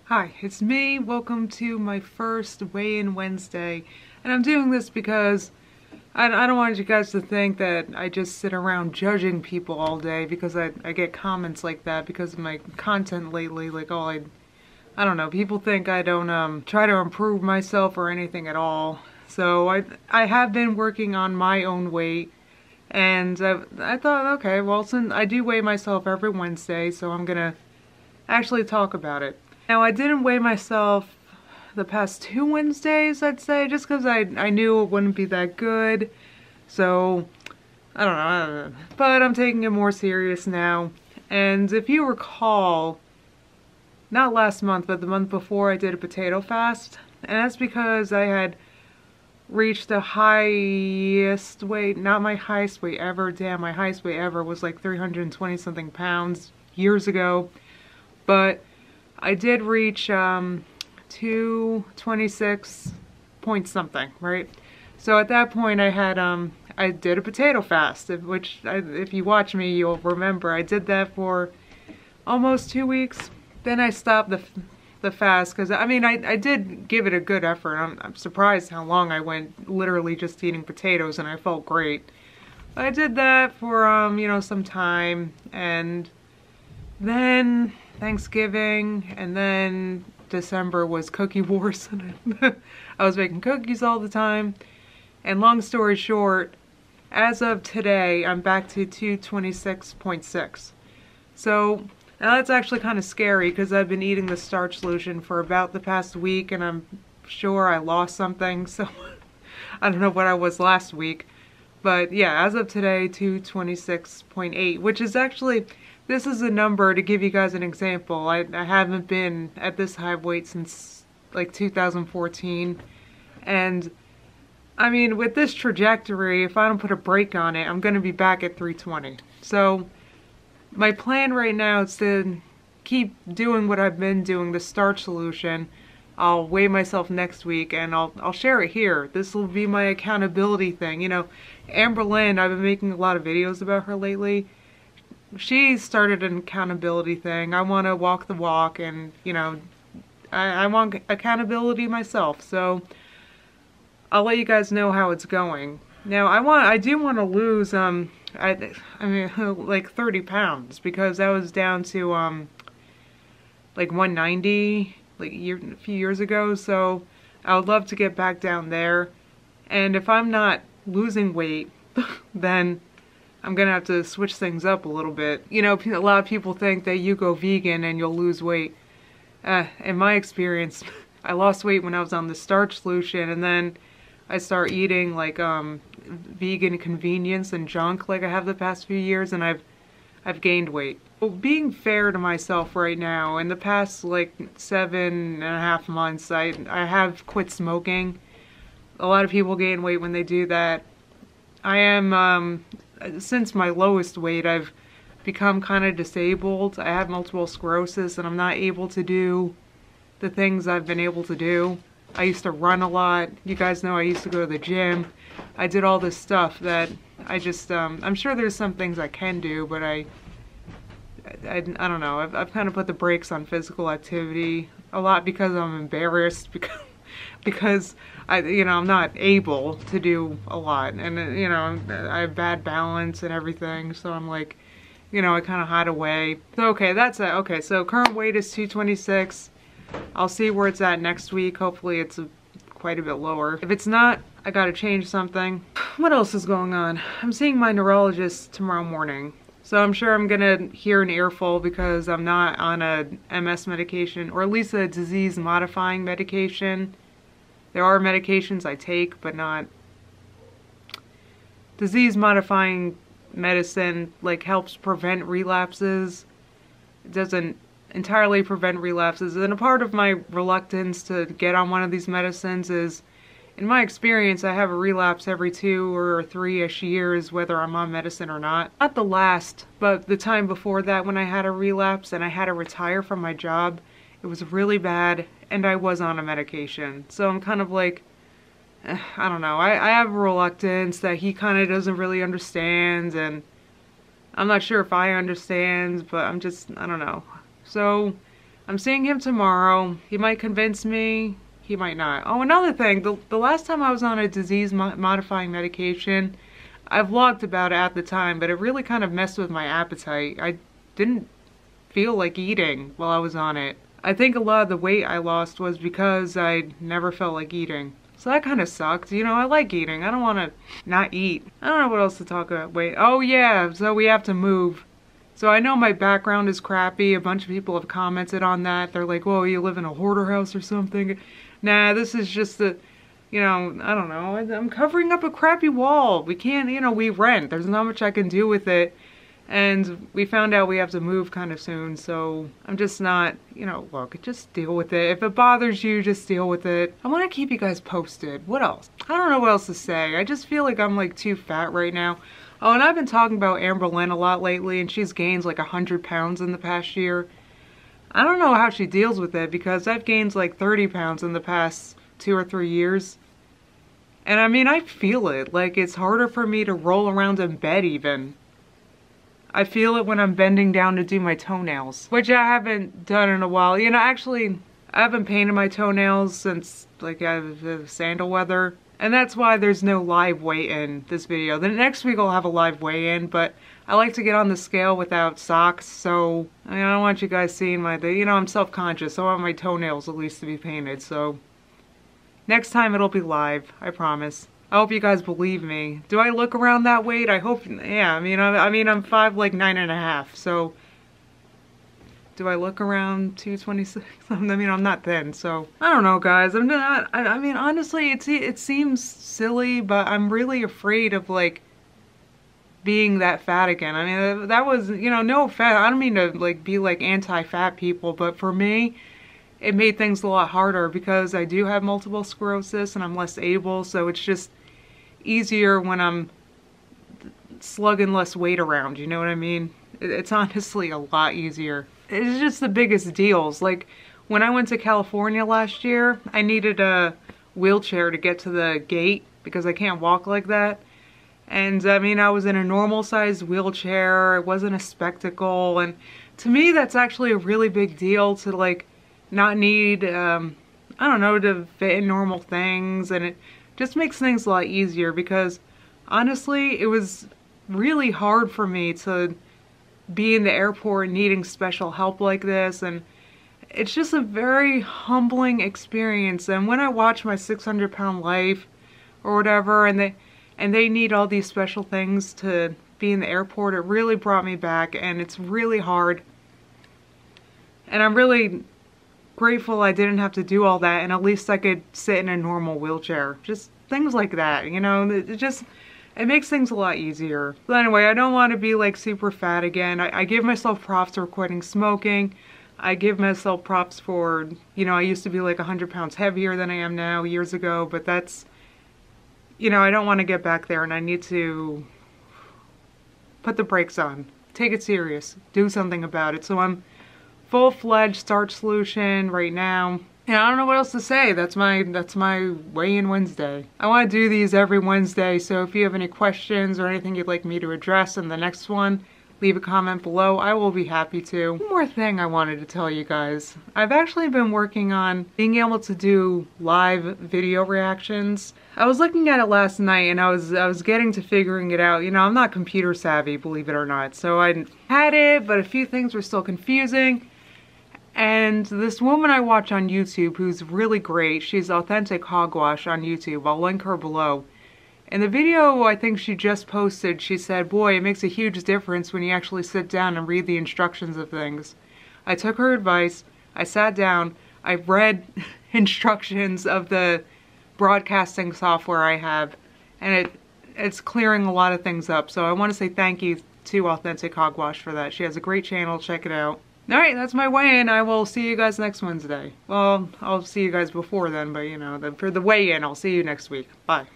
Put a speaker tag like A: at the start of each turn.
A: Hi, it's me. Welcome to my first weigh-in Wednesday. And I'm doing this because I don't want you guys to think that I just sit around judging people all day because I get comments like that because of my content lately. Like, oh, I don't know. People think I don't try to improve myself or anything at all. So I have been working on my own weight. And I thought, okay, well, since I do weigh myself every Wednesday, so I'm gonna actually talk about it. Now, I didn't weigh myself the past 2 Wednesdays, I'd say, just because I knew it wouldn't be that good. So, I don't know. But I'm taking it more serious now. And if you recall, not last month, but the month before, I did a potato fast. And that's because I had reached the highest weight, not my highest weight ever. Damn, my highest weight ever was like 320 something pounds years ago. But I did reach 226 point something, right? So at that point I had I did a potato fast, which if you watch me you'll remember I did that for almost 2 weeks. Then I stopped the fast because I mean I did give it a good effort. I'm surprised how long I went literally just eating potatoes and I felt great. But I did that for you know, some time, and then Thanksgiving, and then December was cookie wars. I was making cookies all the time. And long story short, as of today, I'm back to 226.6. So now that's actually kind of scary because I've been eating the starch solution for about the past week, and I'm sure I lost something. So I don't know what I was last week. But yeah, as of today, 226.8, which is actually, this is a number to give you guys an example. I haven't been at this high weight since like 2014. And I mean, with this trajectory, if I don't put a brake on it, I'm going to be back at 320. So my plan right now is to keep doing what I've been doing, the starch solution. I'll weigh myself next week and I'll share it here. This will be my accountability thing. You know, Amber Lynn, I've been making a lot of videos about her lately. She started an accountability thing. I want to walk the walk, and you know, I want accountability myself. So I'll let you guys know how it's going. Now I do want to lose I mean like 30 pounds because I was down to like 190 like a few years ago. So I would love to get back down there. And if I'm not losing weight, then I'm gonna have to switch things up a little bit. You know, a lot of people think that you go vegan and you'll lose weight. In my experience, I lost weight when I was on the starch solution, and then I start eating like vegan convenience and junk like I have the past few years, and I've gained weight. Well, being fair to myself right now, in the past like 7.5 months, I have quit smoking. A lot of people gain weight when they do that. I am since my lowest weight, I've become kind of disabled. I have multiple sclerosis and I'm not able to do the things I've been able to do. I used to run a lot. You guys know I used to go to the gym. I did all this stuff that I just, I'm sure there's some things I can do, but I don't know. I've kind of put the brakes on physical activity a lot because I'm embarrassed, because you know, I'm not able to do a lot, and you know, I have bad balance and everything, so I'm like, you know, I kind of hide away. So okay, that's it. Okay, so current weight is 226. I'll see where it's at next week. Hopefully it's quite a bit lower. If it's not, I gotta change something. What else is going on? I'm seeing my neurologist tomorrow morning. So I'm sure I'm gonna hear an earful because I'm not on a MS medication, or at least a disease modifying medication. There are medications I take, but not disease modifying medicine. Like, helps prevent relapses. It doesn't entirely prevent relapses. And a part of my reluctance to get on one of these medicines is, in my experience, I have a relapse every 2 or 3-ish years, whether I'm on medicine or not. Not the last, but the time before that when I had a relapse and I had to retire from my job. It was really bad, and I was on a medication. So I'm kind of like, I don't know. I have a reluctance that he kind of doesn't really understand, and I'm not sure if I understand, but I'm just, I don't know. So I'm seeing him tomorrow. He might convince me. He might not. Oh, another thing. The last time I was on a disease-modifying medication, I vlogged about it at the time, but it really kind of messed with my appetite. I didn't feel like eating while I was on it. I think a lot of the weight I lost was because I never felt like eating. So that kind of sucked. You know, I like eating. I don't want to not eat. I don't know what else to talk about. Wait. Oh, yeah. So we have to move. So I know my background is crappy. A bunch of people have commented on that. They're like, whoa, you live in a hoarder house or something. Nah, this is just a, you know, I don't know. I'm covering up a crappy wall. We can't, you know, we rent. There's not much I can do with it. And we found out we have to move kind of soon, so I'm just not, you know, look, just deal with it. If it bothers you, just deal with it. I want to keep you guys posted. What else? I don't know what else to say. I just feel like I'm like too fat right now. Oh, and I've been talking about Amber Lynn a lot lately, and she's gained like 100 pounds in the past year. I don't know how she deals with it, because I've gained like 30 pounds in the past 2 or 3 years. And I mean, I feel it. Like, it's harder for me to roll around in bed even. I feel it when I'm bending down to do my toenails, which I haven't done in a while. You know, actually, I haven't painted my toenails since, like, the sandal weather. And that's why there's no live weigh-in this video. The next week I'll have a live weigh-in, but I like to get on the scale without socks, so I mean, I don't want you guys seeing my, you know, I'm self-conscious. I want my toenails at least to be painted, so next time it'll be live, I promise. I hope you guys believe me. Do I look around that weight? I hope, yeah, I mean, I'm 5'9½", so do I look around 226? I mean, I'm not thin, so I don't know, guys. I'm not, I mean, honestly, it seems silly, but I'm really afraid of, like, being that fat again. I mean, that was, you know, no fat. I don't mean to, like, be, like, anti-fat people, but for me, it made things a lot harder because I do have multiple sclerosis and I'm less able, so it's just easier when I'm slugging less weight around, you know what I mean? It's honestly a lot easier. It's just the biggest deals. Like, when I went to California last year, I needed a wheelchair to get to the gate because I can't walk like that. And I mean, I was in a normal sized wheelchair. It wasn't a spectacle. And to me, that's actually a really big deal to, like, not need, I don't know, to fit in normal things. And it just makes things a lot easier because honestly, it was really hard for me to be in the airport needing special help like this, and it's just a very humbling experience. And when I watch my 600-pound life or whatever, and they need all these special things to be in the airport, it really brought me back, and it's really hard. And I'm really grateful I didn't have to do all that, and at least I could sit in a normal wheelchair. Just things like that, you know, it makes things a lot easier. But anyway, I don't want to be like super fat again. I give myself props for quitting smoking. I give myself props for, you know, I used to be like 100 pounds heavier than I am now years ago, but that's, you know, I don't want to get back there, and I need to put the brakes on. Take it serious. Do something about it. So I'm full-fledged starch solution right now. Yeah, I don't know what else to say. That's my weigh-in Wednesday. I want to do these every Wednesday, so if you have any questions or anything you'd like me to address in the next one, leave a comment below. I will be happy to. One more thing I wanted to tell you guys. I've actually been working on being able to do live video reactions. I was looking at it last night and I was getting to figuring it out. You know, I'm not computer savvy, believe it or not. So I had it, but a few things were still confusing. And this woman I watch on YouTube who's really great, she's Authentic Hogwash on YouTube, I'll link her below. In the video I think she just posted, she said, boy, it makes a huge difference when you actually sit down and read the instructions of things. I took her advice, I sat down, I read instructions of the broadcasting software I have, and it's clearing a lot of things up. So I want to say thank you to Authentic Hogwash for that. She has a great channel, check it out. Alright, that's my weigh-in. I will see you guys next Wednesday. Well, I'll see you guys before then, but you know, for the weigh-in, I'll see you next week. Bye.